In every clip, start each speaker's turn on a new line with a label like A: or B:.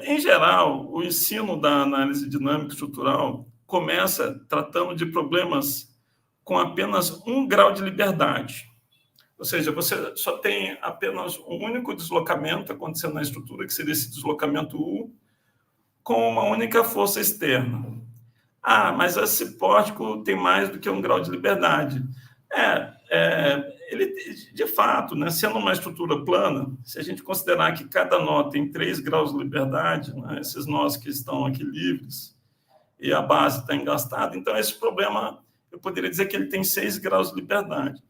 A: Em geral, o ensino da análise dinâmica estrutural começa tratando de problemas com apenas 1 grau de liberdade. Ou seja, você só tem apenas um único deslocamento acontecendo na estrutura, que seria esse deslocamento U, com uma única força externa. Mas esse pórtico tem mais do que 1 grau de liberdade. Ele, de fato, né, sendo uma estrutura plana, se a gente considerar que cada nó tem 3 graus de liberdade, né, esses nós que estão aqui livres, e a base está engastada, então esse problema, eu poderia dizer que ele tem 6 graus de liberdade.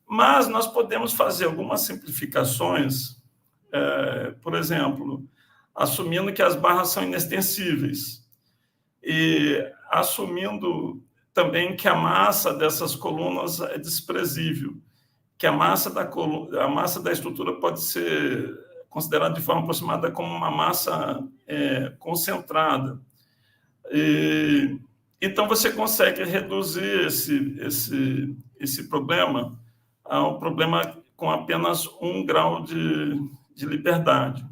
A: Mas nós podemos fazer algumas simplificações, por exemplo, assumindo que as barras são inextensíveis e assumindo também que a massa dessas colunas é desprezível, que a massa da estrutura pode ser considerada de forma aproximada como uma massa concentrada. Então, você consegue reduzir esse problema a um problema com apenas 1 grau de liberdade.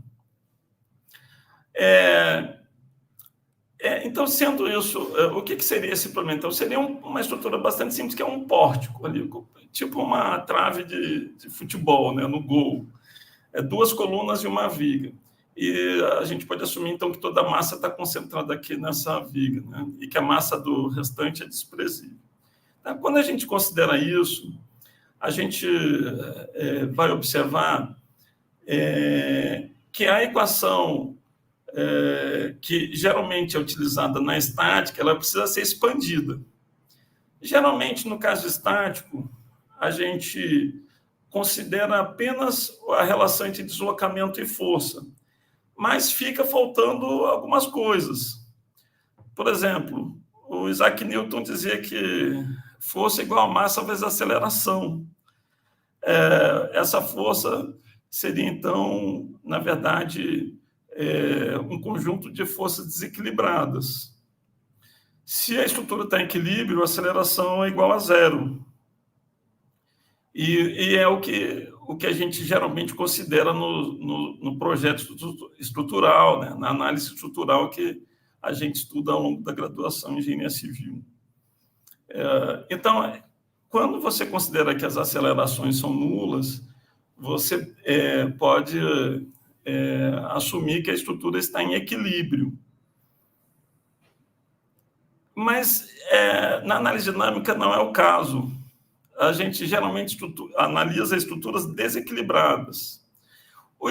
A: Então, sendo isso, o que seria esse problema? Então, seria uma estrutura bastante simples, que é um pórtico, ali, tipo uma trave de futebol, né, no gol. 2 colunas e uma viga. E a gente pode assumir, então, que toda a massa está concentrada aqui nessa viga, né, e que a massa do restante é desprezível. Então, quando a gente considera isso, a gente vai observar que a equação que geralmente é utilizada na estática, ela precisa ser expandida. Geralmente, no caso estático, a gente considera apenas a relação entre deslocamento e força, mas fica faltando algumas coisas. Por exemplo, o Isaac Newton dizia que força é igual a massa vezes aceleração. Essa força seria, então, na verdade, um conjunto de forças desequilibradas. Se a estrutura está em equilíbrio, a aceleração é igual a zero. E é o que a gente geralmente considera no projeto estrutural, né? Na análise estrutural que a gente estuda ao longo da graduação em engenharia civil. Então, quando você considera que as acelerações são nulas, você pode assumir que a estrutura está em equilíbrio. Mas na análise dinâmica não é o caso. A gente geralmente analisa estruturas desequilibradas.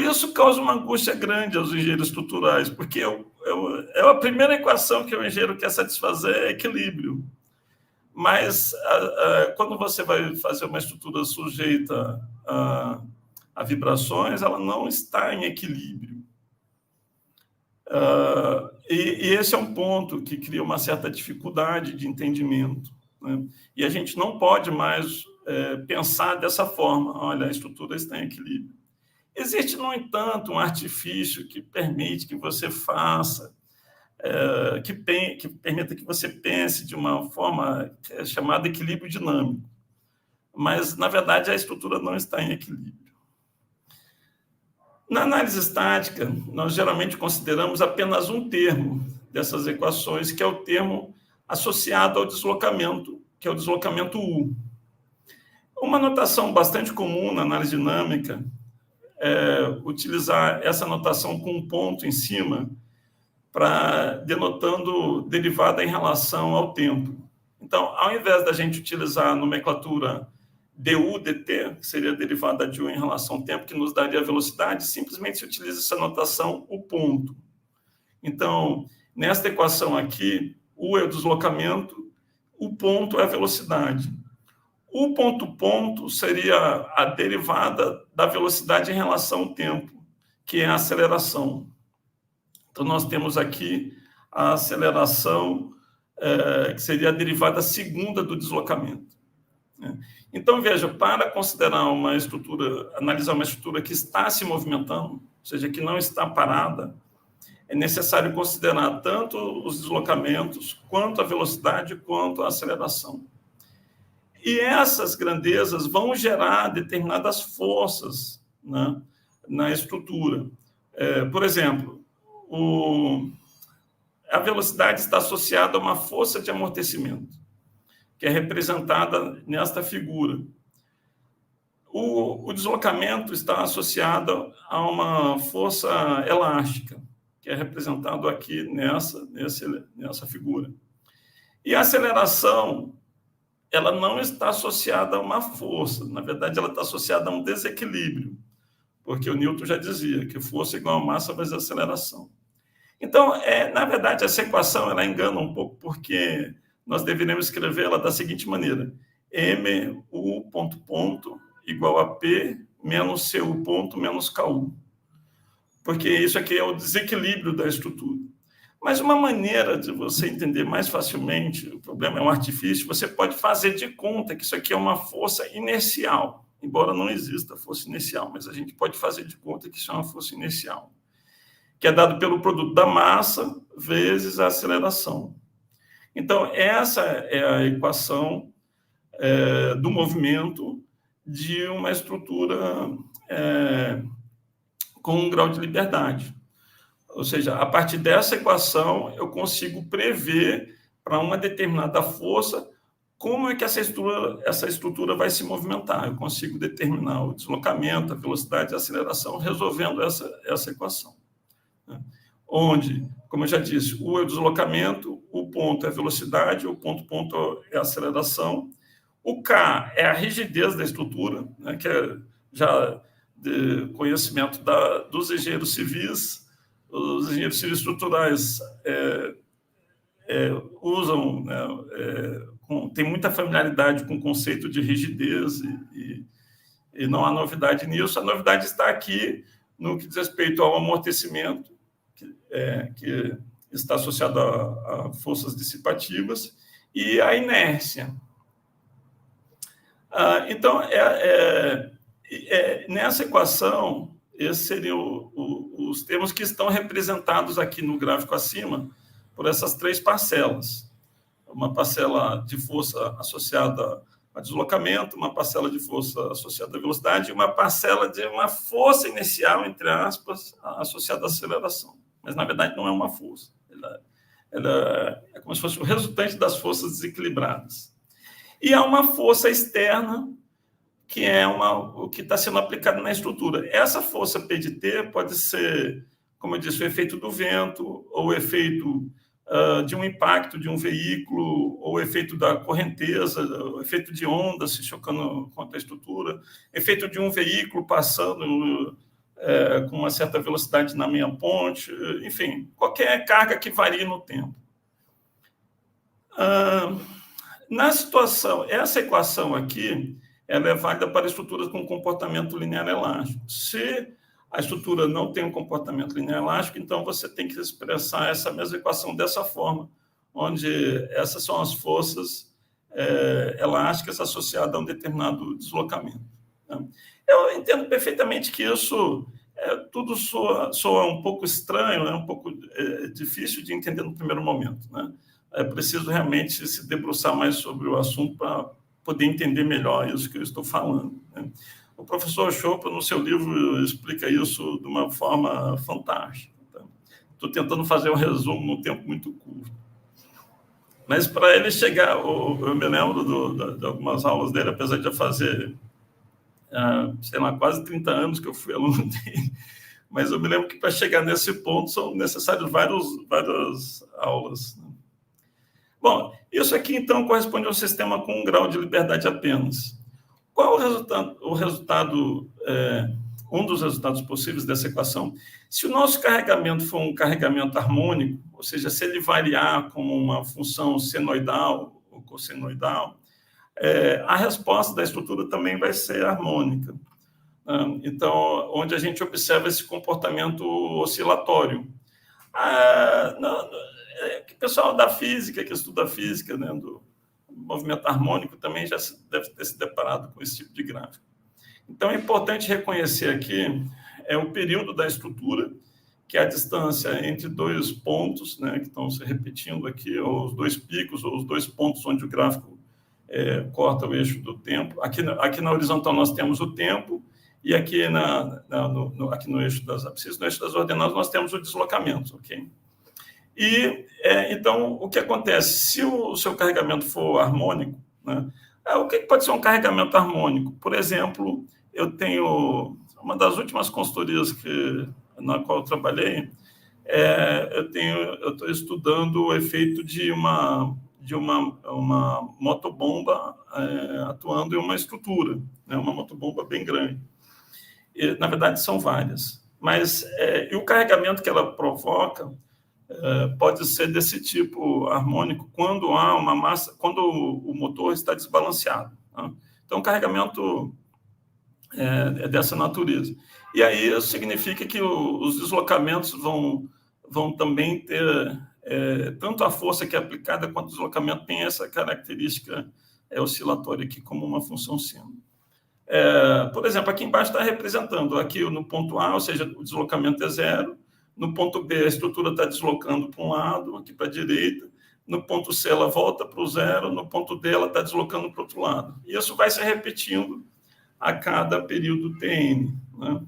A: Isso causa uma angústia grande aos engenheiros estruturais, porque a primeira equação que o engenheiro quer satisfazer é equilíbrio. Mas quando você vai fazer uma estrutura sujeita a vibrações, ela não está em equilíbrio. E esse é um ponto que cria uma certa dificuldade de entendimento, né? E a gente não pode mais pensar dessa forma: olha, a estrutura está em equilíbrio. Existe, no entanto, um artifício que permite que você faça, que permita que você pense de uma forma chamada equilíbrio dinâmico. Mas, na verdade, a estrutura não está em equilíbrio. Na análise estática, nós geralmente consideramos apenas um termo dessas equações, que é o termo associado ao deslocamento, que é o deslocamento U. Uma notação bastante comum na análise dinâmica é utilizar essa notação com um ponto em cima, denotando derivada em relação ao tempo. Então, ao invés da gente utilizar a nomenclatura du, dt, que seria a derivada de U em relação ao tempo, que nos daria a velocidade, simplesmente se utiliza essa notação, o ponto. Então, nesta equação aqui, U é o deslocamento, o ponto é a velocidade. O ponto seria a derivada da velocidade em relação ao tempo, que é a aceleração. Então, nós temos aqui a aceleração, que seria a derivada segunda do deslocamento. Então, veja, para considerar uma estrutura, analisar uma estrutura que está se movimentando, ou seja, que não está parada, é necessário considerar tanto os deslocamentos, quanto a velocidade, quanto a aceleração. E essas grandezas vão gerar determinadas forças, né, na estrutura. Por exemplo, a velocidade está associada a uma força de amortecimento, que é representada nesta figura. O deslocamento está associado a uma força elástica, que é representado aqui nessa figura. E a aceleração, ela não está associada a uma força, na verdade, ela está associada a um desequilíbrio, porque o Newton já dizia que força igual a massa vezes aceleração. Então, na verdade, essa equação ela engana um pouco, porque nós deveríamos escrevê-la da seguinte maneira: mu ponto igual a P menos CU ponto menos KU, porque isso aqui é o desequilíbrio da estrutura. Mas uma maneira de você entender mais facilmente, o problema é um artifício, você pode fazer de conta que isso aqui é uma força inercial, embora não exista força inercial, mas a gente pode fazer de conta que isso é uma força inercial, que é dado pelo produto da massa vezes a aceleração. Então, essa é a equação do movimento de uma estrutura com um grau de liberdade. Ou seja, a partir dessa equação, eu consigo prever para uma determinada força como é que essa estrutura vai se movimentar. Eu consigo determinar o deslocamento, a velocidade e a aceleração resolvendo essa equação. Onde, como eu já disse, U é o deslocamento, o ponto é a velocidade, o ponto é a aceleração. O K é a rigidez da estrutura, né, que é já de conhecimento dos engenheiros civis. Os engenheiros civis estruturais usam, né, tem muita familiaridade com o conceito de rigidez e não há novidade nisso. A novidade está aqui no que diz respeito ao amortecimento, que está associado a forças dissipativas, e a inércia. Então, nessa equação, esses seriam os termos que estão representados aqui no gráfico acima por essas três parcelas. Uma parcela de força associada a deslocamento, uma parcela de força associada à velocidade e uma parcela de uma força inicial, entre aspas, associada à aceleração. Mas, na verdade, não é uma força. Ela é como se fosse o resultante das forças desequilibradas. E há uma força externa, que é o que está sendo aplicado na estrutura. Essa força P de T pode ser, como eu disse, o efeito do vento, ou o efeito de um impacto de um veículo, ou o efeito da correnteza, o efeito de onda se chocando contra a estrutura, efeito de um veículo passando com uma certa velocidade na minha ponte, enfim, qualquer carga que varie no tempo. Na situação, essa equação aqui, ela é válida para estruturas com comportamento linear elástico. Se a estrutura não tem um comportamento linear elástico, então você tem que expressar essa mesma equação dessa forma, onde essas são as forças elásticas associadas a um determinado deslocamento. Eu entendo perfeitamente que isso tudo soa um pouco estranho, um pouco difícil de entender no primeiro momento, né? É preciso realmente se debruçar mais sobre o assunto para poder entender melhor isso que eu estou falando, né? O professor Chopra, no seu livro, explica isso de uma forma fantástica. Tá? Estou tentando fazer um resumo num tempo muito curto. Mas para ele chegar, eu me lembro de algumas aulas dele, apesar de já fazer, sei lá, quase 30 anos que eu fui aluno dele, mas eu me lembro que para chegar nesse ponto são necessárias várias aulas, né? Bom, isso aqui, então, corresponde a um sistema com um grau de liberdade apenas. Qual o resultado, um dos resultados possíveis dessa equação? Se o nosso carregamento for um carregamento harmônico, ou seja, se ele variar como uma função senoidal ou cossenoidal, a resposta da estrutura também vai ser harmônica. Então, onde a gente observa esse comportamento oscilatório. O pessoal da física, que estuda física, né, do movimento harmônico, também já deve ter se deparado com esse tipo de gráfico. Então, é importante reconhecer aqui o período da estrutura, que é a distância entre dois pontos, né, que estão se repetindo aqui, ou os dois picos, ou os dois pontos onde o gráfico corta o eixo do tempo. Aqui na horizontal nós temos o tempo, e aqui, aqui no eixo das abscissas, no eixo das ordenadas, nós temos o deslocamento, ok? E, então, o que acontece? Se o seu carregamento for harmônico, né, o que pode ser um carregamento harmônico? Por exemplo, eu tenho uma das últimas consultorias na qual eu trabalhei, eu estou estudando o efeito de uma motobomba atuando em uma estrutura, né, uma motobomba bem grande. E, na verdade, são várias. Mas e o carregamento que ela provoca pode ser desse tipo harmônico quando há uma massa, quando o motor está desbalanceado. Tá? Então, o carregamento é dessa natureza. E aí isso significa que os deslocamentos vão também ter tanto a força que é aplicada quanto o deslocamento tem essa característica oscilatória aqui como uma função sino. Por exemplo, aqui embaixo está representando aqui no ponto A, ou seja, o deslocamento é zero. No ponto B, a estrutura está deslocando para um lado, aqui para a direita. No ponto C, ela volta para o zero. No ponto D, ela está deslocando para o outro lado. E isso vai se repetindo a cada período Tn. Né?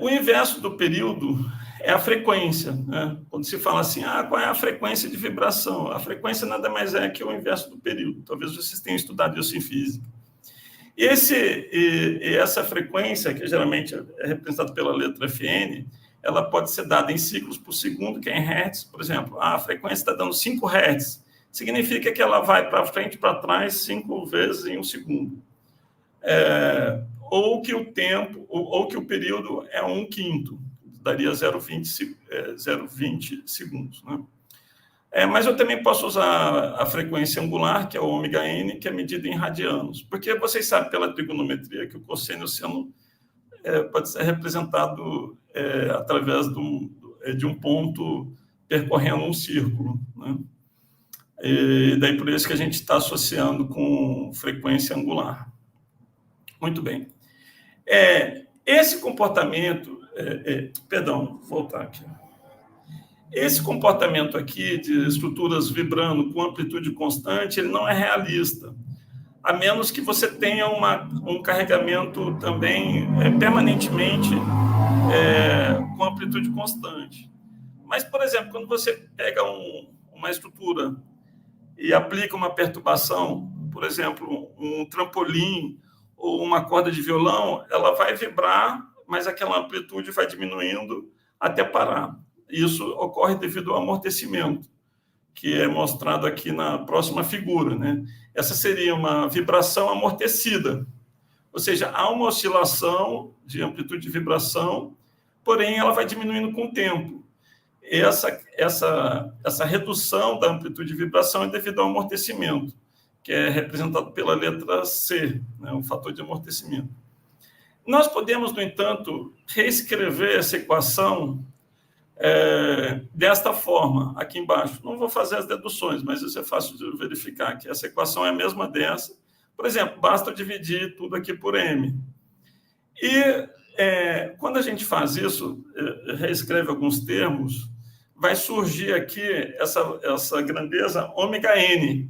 A: O inverso do período é a frequência. Né? Quando se fala assim, qual é a frequência de vibração? A frequência nada mais é que o inverso do período. Talvez vocês tenham estudado isso em física. E essa frequência, que geralmente é representada pela letra Fn, ela pode ser dada em ciclos por segundo, que é em hertz. Por exemplo, a frequência está dando 5 hertz. Significa que ela vai para frente e para trás 5 vezes em um segundo. Ou que o tempo, ou que o período é 1/5, daria 0,20 segundos. Né? Mas eu também posso usar a frequência angular, que é o ômega-n, que é medida em radianos. Porque vocês sabem pela trigonometria que o cosseno seno pode ser representado através de um ponto percorrendo um círculo. Né? E daí por isso que a gente está associando com frequência angular. Muito bem. Esse comportamento... perdão, vou voltar aqui. Esse comportamento aqui de estruturas vibrando com amplitude constante, ele não é realista, a menos que você tenha um carregamento também permanentemente com amplitude constante. Mas, por exemplo, quando você pega uma estrutura e aplica uma perturbação, por exemplo, um trampolim ou uma corda de violão, ela vai vibrar, mas aquela amplitude vai diminuindo até parar. Isso ocorre devido ao amortecimento, que é mostrado aqui na próxima figura. Né? Essa seria uma vibração amortecida, ou seja, há uma oscilação de amplitude de vibração, porém ela vai diminuindo com o tempo. Essa redução da amplitude de vibração é devido ao amortecimento, que é representado pela letra C, né? O fator de amortecimento. Nós podemos, no entanto, reescrever essa equação desta forma, aqui embaixo. Não vou fazer as deduções, mas isso é fácil de verificar, que essa equação é a mesma dessa. Por exemplo, basta dividir tudo aqui por m. E quando a gente faz isso, reescreve alguns termos, vai surgir aqui essa grandeza ômega-n,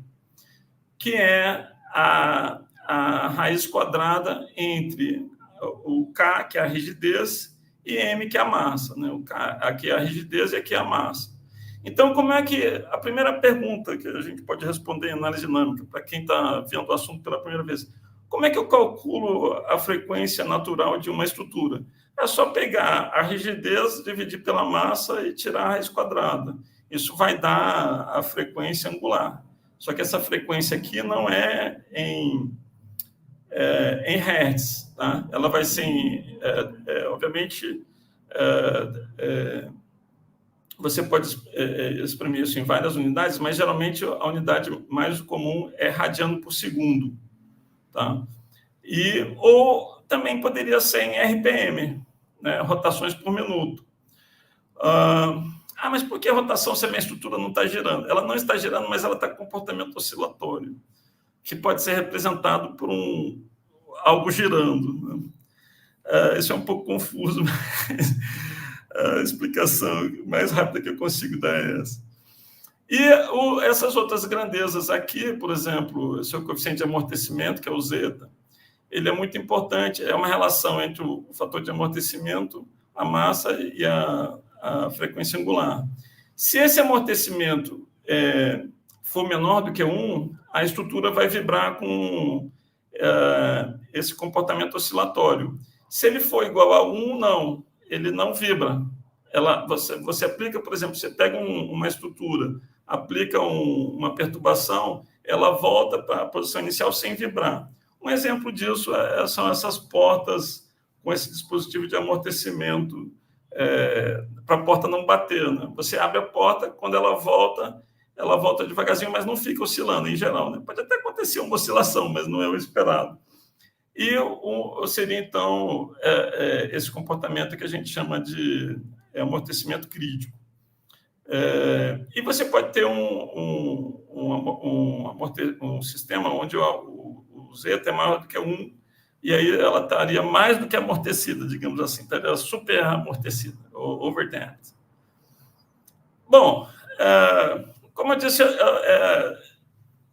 A: que é a raiz quadrada entre o K, que é a rigidez, e M, que é a massa. Né? Aqui é a rigidez e aqui é a massa. Então, como é que... A primeira pergunta que a gente pode responder em análise dinâmica, para quem está vendo o assunto pela primeira vez, como é que eu calculo a frequência natural de uma estrutura? É só pegar a rigidez, dividir pela massa e tirar a raiz quadrada. Isso vai dar a frequência angular. Só que essa frequência aqui não é em hertz. Tá? Ela vai ser obviamente, você pode exprimir isso em várias unidades, mas geralmente a unidade mais comum é radiano por segundo. Tá? Ou também poderia ser em RPM, né? Rotações por minuto. Mas por que a rotação se a minha estrutura não está girando? Ela não está girando, mas ela está com comportamento oscilatório, que pode ser representado por algo girando. Né? Isso é um pouco confuso, mas a explicação mais rápida que eu consigo dar é essa. E essas outras grandezas aqui, por exemplo, esse é o coeficiente de amortecimento, que é o zeta, ele é muito importante, é uma relação entre o fator de amortecimento, a massa e a frequência angular. Se esse amortecimento for menor do que 1, a estrutura vai vibrar com esse comportamento oscilatório. Se ele for igual a 1, não, ele não vibra. Você aplica, por exemplo, você pega uma estrutura, aplica uma perturbação, ela volta para a posição inicial sem vibrar. Um exemplo disso são essas portas com esse dispositivo de amortecimento, para a porta não bater, né? Você abre a porta, quando ela volta devagarzinho, mas não fica oscilando, em geral, né? Pode até acontecer uma oscilação, mas não é o esperado. E seria, então, esse comportamento que a gente chama de amortecimento crítico. E você pode ter um sistema onde o zeta é maior do que 1, e aí ela estaria mais do que amortecida, digamos assim, estaria super amortecida, ou overdamped. Bom, como eu disse,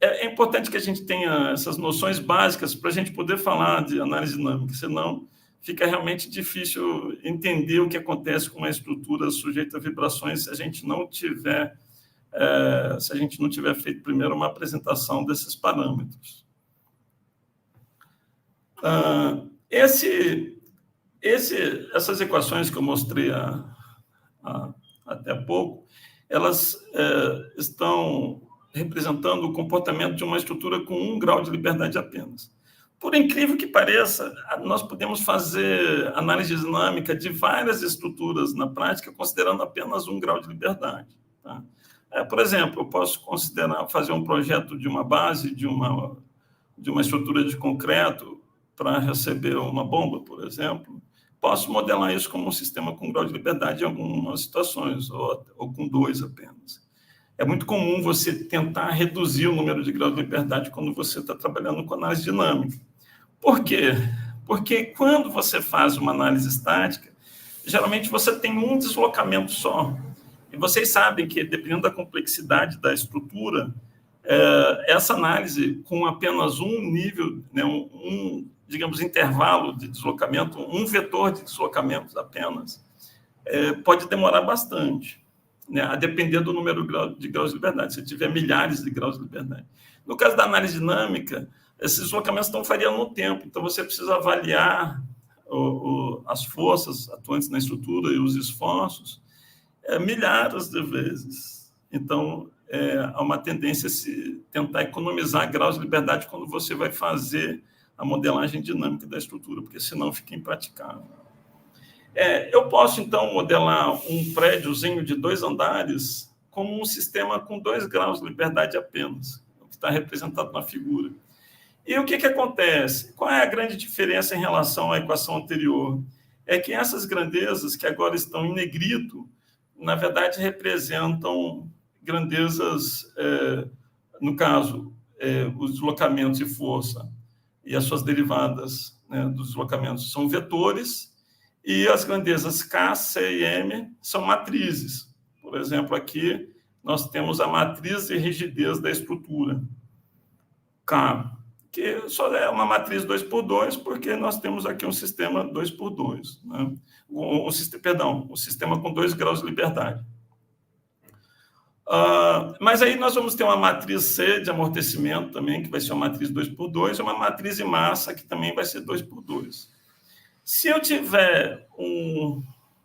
A: é importante que a gente tenha essas noções básicas para a gente poder falar de análise dinâmica, senão fica realmente difícil entender o que acontece com uma estrutura sujeita a vibrações se a gente não tiver feito primeiro uma apresentação desses parâmetros. Essas equações que eu mostrei até há pouco, elas estão representando o comportamento de uma estrutura com 1 grau de liberdade apenas. Por incrível que pareça, nós podemos fazer análise dinâmica de várias estruturas na prática, considerando apenas 1 grau de liberdade. Tá? Por exemplo, eu posso fazer um projeto de uma base, de uma estrutura de concreto para receber uma bomba, por exemplo. Posso modelar isso como um sistema com grau de liberdade em algumas situações, ou com 2 apenas. É muito comum você tentar reduzir o número de graus de liberdade quando você está trabalhando com análise dinâmica. Por quê? Porque quando você faz uma análise estática, geralmente você tem um deslocamento só. E vocês sabem que, dependendo da complexidade da estrutura, essa análise com apenas um nível, né, digamos, intervalo de deslocamento, um vetor de deslocamento apenas, pode demorar bastante, né, a depender do número de graus de liberdade, se tiver milhares de graus de liberdade. No caso da análise dinâmica, esses deslocamentos estão variando no tempo, então você precisa avaliar as forças atuantes na estrutura e os esforços milhares de vezes. Então, há uma tendência a se tentar economizar graus de liberdade quando você vai fazer a modelagem dinâmica da estrutura, porque senão fica impraticável. Eu posso, então, modelar um prédiozinho de 2 andares como um sistema com 2 graus de liberdade apenas, o que está representado na figura. E o que acontece? Qual é a grande diferença em relação à equação anterior? É que essas grandezas que agora estão em negrito, na verdade, representam grandezas, no caso, os deslocamentos e força e as suas derivadas, né, dos deslocamentos são vetores, e as grandezas K, C e M são matrizes. Por exemplo, aqui nós temos a matriz de rigidez da estrutura, K, que só é uma matriz 2x2, porque nós temos aqui um sistema 2x2, né? um sistema com 2 graus de liberdade. Mas aí nós vamos ter uma matriz C de amortecimento também, que vai ser uma matriz 2x2, e uma matriz de massa, que também vai ser 2x2. Se eu tiver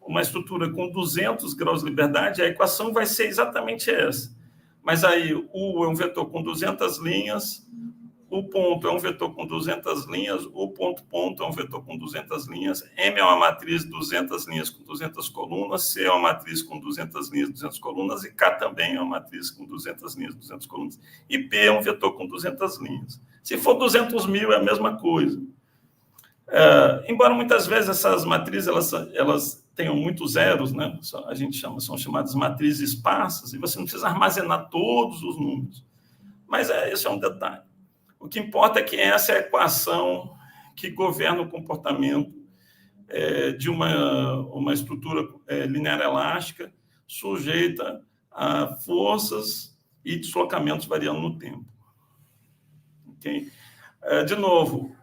A: uma estrutura com 200 graus de liberdade, a equação vai ser exatamente essa. Mas aí U é um vetor com 200 linhas, o ponto é um vetor com 200 linhas, o ponto é um vetor com 200 linhas, M é uma matriz 200 linhas com 200 colunas, C é uma matriz com 200 linhas, 200 colunas, e K também é uma matriz com 200 linhas, 200 colunas, e P é um vetor com 200 linhas. Se for 200 mil, é a mesma coisa. Embora muitas vezes essas matrizes elas tenham muitos zeros, né? São chamadas matrizes esparsas, e você não precisa armazenar todos os números. Mas esse é um detalhe. O que importa é que essa é a equação que governa o comportamento de uma estrutura linear elástica sujeita a forças e deslocamentos variando no tempo. Okay? De novo,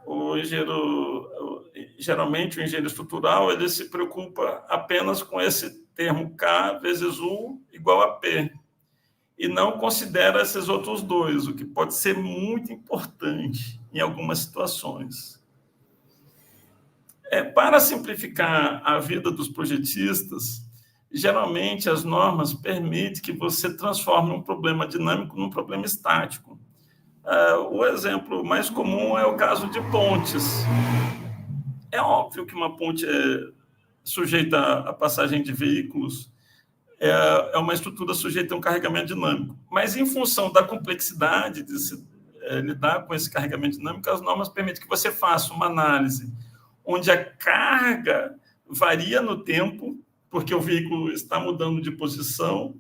A: geralmente o engenheiro estrutural ele se preocupa apenas com esse termo K vezes U igual a P, e não considera esses outros dois, o que pode ser muito importante em algumas situações. Para simplificar a vida dos projetistas, geralmente as normas permitem que você transforme um problema dinâmico num problema estático. O exemplo mais comum é o caso de pontes. É óbvio que uma ponte é sujeita à passagem de veículos, é uma estrutura sujeita a um carregamento dinâmico. Mas, em função da complexidade de se lidar com esse carregamento dinâmico, as normas permitem que você faça uma análise onde a carga varia no tempo, porque o veículo está mudando de posição,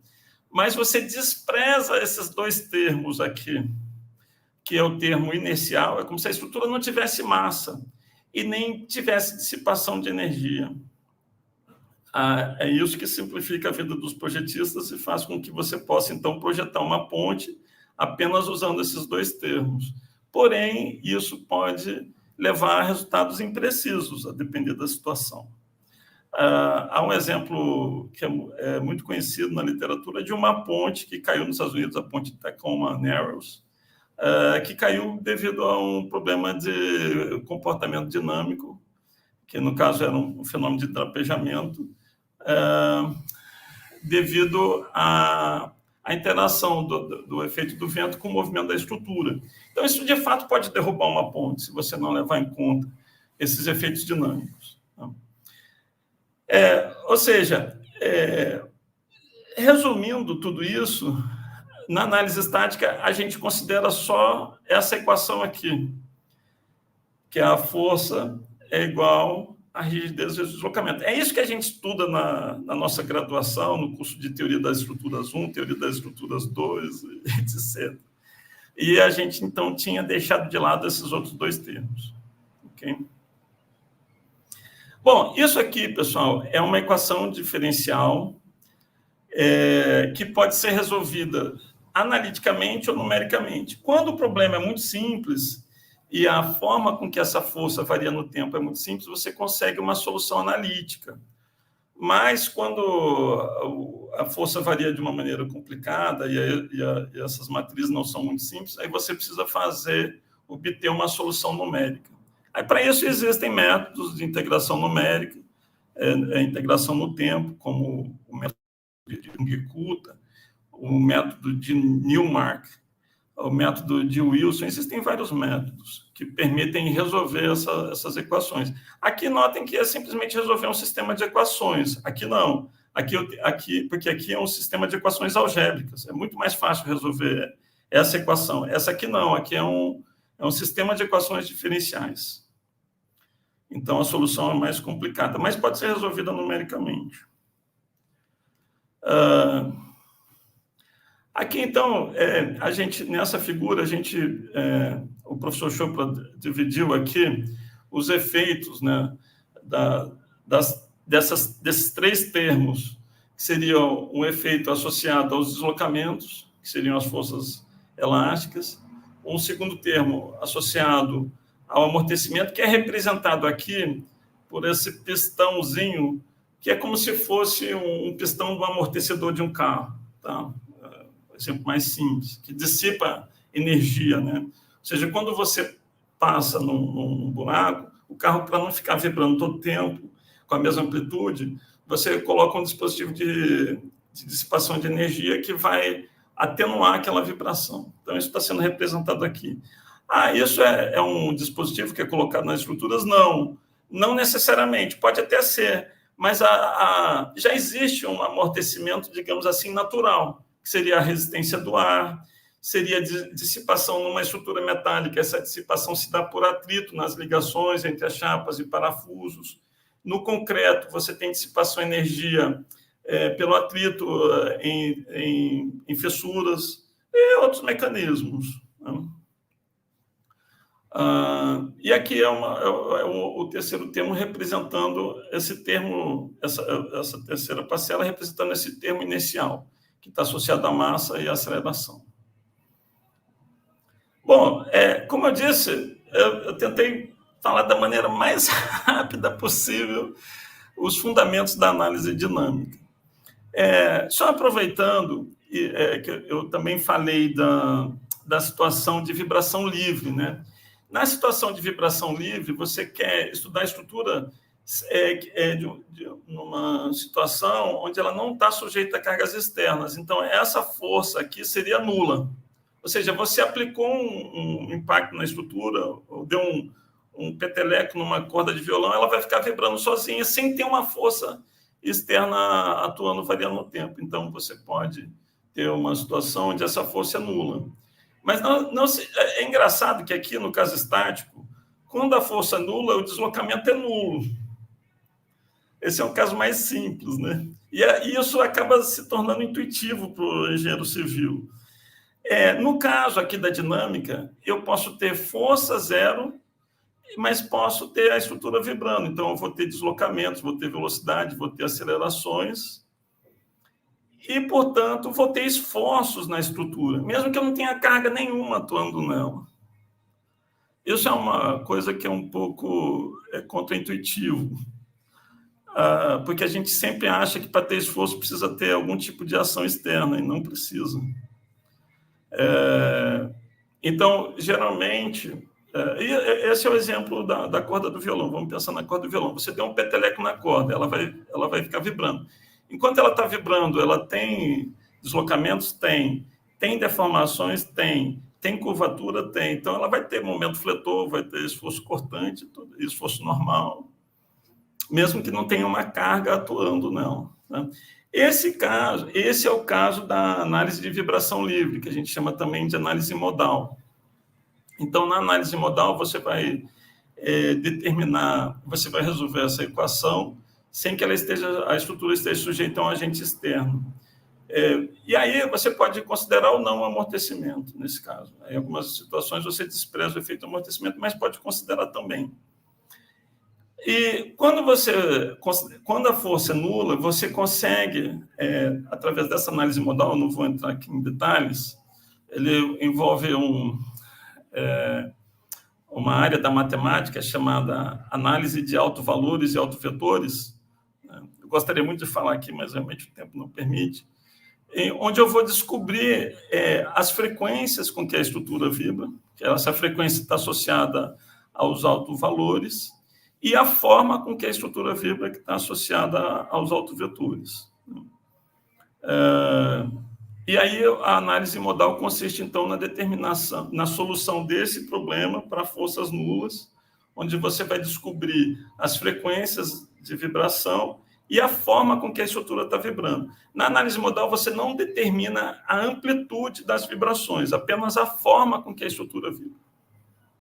A: mas você despreza esses dois termos aqui, que é o termo inercial, é como se a estrutura não tivesse massa e nem tivesse dissipação de energia. É isso que simplifica a vida dos projetistas e faz com que você possa, então, projetar uma ponte apenas usando esses dois termos. Porém, isso pode levar a resultados imprecisos, a depender da situação. Há um exemplo que é muito conhecido na literatura de uma ponte que caiu nos Estados Unidos, a ponte Tacoma Narrows, que caiu devido a um problema de comportamento dinâmico, que no caso era um fenômeno de drapejamento, devido à interação do efeito do vento com o movimento da estrutura. Então, isso de fato pode derrubar uma ponte, se você não levar em conta esses efeitos dinâmicos. Ou seja, resumindo tudo isso, na análise estática, a gente considera só essa equação aqui, que a força é igual à rigidez vezes deslocamento. É isso que a gente estuda na nossa graduação, no curso de Teoria das Estruturas 1, Teoria das Estruturas 2, etc. E a gente, então, tinha deixado de lado esses outros dois termos. Ok? Bom, isso aqui, pessoal, é uma equação diferencial que pode ser resolvida analiticamente ou numericamente. Quando o problema é muito simples e a forma com que essa força varia no tempo é muito simples, você consegue uma solução analítica. Mas quando a força varia de uma maneira complicada e essas matrizes não são muito simples, aí você precisa obter uma solução numérica. Aí, para isso, existem métodos de integração numérica, integração no tempo, como o método de Jung-Kuta, o método de Newmark, o método de Wilson. Existem vários métodos que permitem resolver essas equações. Aqui, notem que é simplesmente resolver um sistema de equações. Aqui, não. Porque aqui é um sistema de equações algébricas. É muito mais fácil resolver essa equação. Essa aqui, não. Aqui é um sistema de equações diferenciais. Então, a solução é mais complicada, mas pode ser resolvida numericamente. Aqui, então, nessa figura, o professor Chopra dividiu aqui os efeitos, né, desses três termos, que seriam um efeito associado aos deslocamentos, que seriam as forças elásticas, um segundo termo associado ao amortecimento, que é representado aqui por esse pistãozinho, que é como se fosse um pistão do amortecedor de um carro, tá? Exemplo mais simples, que dissipa energia, né? Ou seja, quando você passa num buraco, o carro, para não ficar vibrando todo o tempo, com a mesma amplitude, você coloca um dispositivo de dissipação de energia que vai atenuar aquela vibração. Então, isso está sendo representado aqui. Isso é um dispositivo que é colocado nas estruturas? Não necessariamente, pode até ser, mas já existe um amortecimento, digamos assim, natural, que seria a resistência do ar, seria dissipação numa estrutura metálica. Essa dissipação se dá por atrito nas ligações entre as chapas e parafusos. No concreto, você tem dissipação de energia pelo atrito em fissuras e outros mecanismos, né? E aqui é o terceiro termo representando esse termo, essa terceira parcela representando esse termo inicial, que está associado à massa e à aceleração. Bom, como eu disse, eu tentei falar da maneira mais rápida possível os fundamentos da análise dinâmica. Só aproveitando, que eu também falei da situação de vibração livre, né? Na situação de vibração livre, você quer estudar a estrutura de uma situação onde ela não está sujeita a cargas externas. Então, essa força aqui seria nula. Ou seja, você aplicou um impacto na estrutura, ou deu um peteleco numa corda de violão, ela vai ficar vibrando sozinha, sem ter uma força externa atuando, variando no tempo. Então, você pode ter uma situação onde essa força é nula. Mas é engraçado que aqui, no caso estático, quando a força é nula, o deslocamento é nulo. Esse é um caso mais simples, né? E isso acaba se tornando intuitivo para o engenheiro civil. No caso aqui da dinâmica, eu posso ter força zero, mas posso ter a estrutura vibrando. Então, eu vou ter deslocamentos, vou ter velocidade, vou ter acelerações e, portanto, vou ter esforços na estrutura, mesmo que eu não tenha carga nenhuma atuando nela. Isso é uma coisa que é um pouco contraintuitivo, porque a gente sempre acha que para ter esforço precisa ter algum tipo de ação externa, e não precisa. Então, geralmente... esse é o exemplo da corda do violão. Vamos pensar na corda do violão. Você deu um peteleco na corda, ela vai ficar vibrando. Enquanto ela está vibrando, ela tem deslocamentos? Tem deformações? Tem curvatura? Tem. Então, ela vai ter momento fletor, vai ter esforço cortante, esforço normal, mesmo que não tenha uma carga atuando nela, né? Esse é o caso da análise de vibração livre, que a gente chama também de análise modal. Então, na análise modal, você vai você vai resolver essa equação sem que a estrutura esteja sujeita a um agente externo. E aí você pode considerar ou não o amortecimento, nesse caso. Em algumas situações você despreza o efeito amortecimento, mas pode considerar também. E quando a força é nula, você consegue, através dessa análise modal, não vou entrar aqui em detalhes, ele envolve uma área da matemática chamada análise de autovalores e autovetores. Eu gostaria muito de falar aqui, mas realmente o tempo não permite, onde eu vou descobrir as frequências com que a estrutura vibra, que essa frequência está associada aos autovalores, e a forma com que a estrutura vibra, que está associada aos autovetores. E aí a análise modal consiste, então, na solução desse problema para forças nulas, onde você vai descobrir as frequências de vibração e a forma com que a estrutura está vibrando. Na análise modal, você não determina a amplitude das vibrações, apenas a forma com que a estrutura vibra.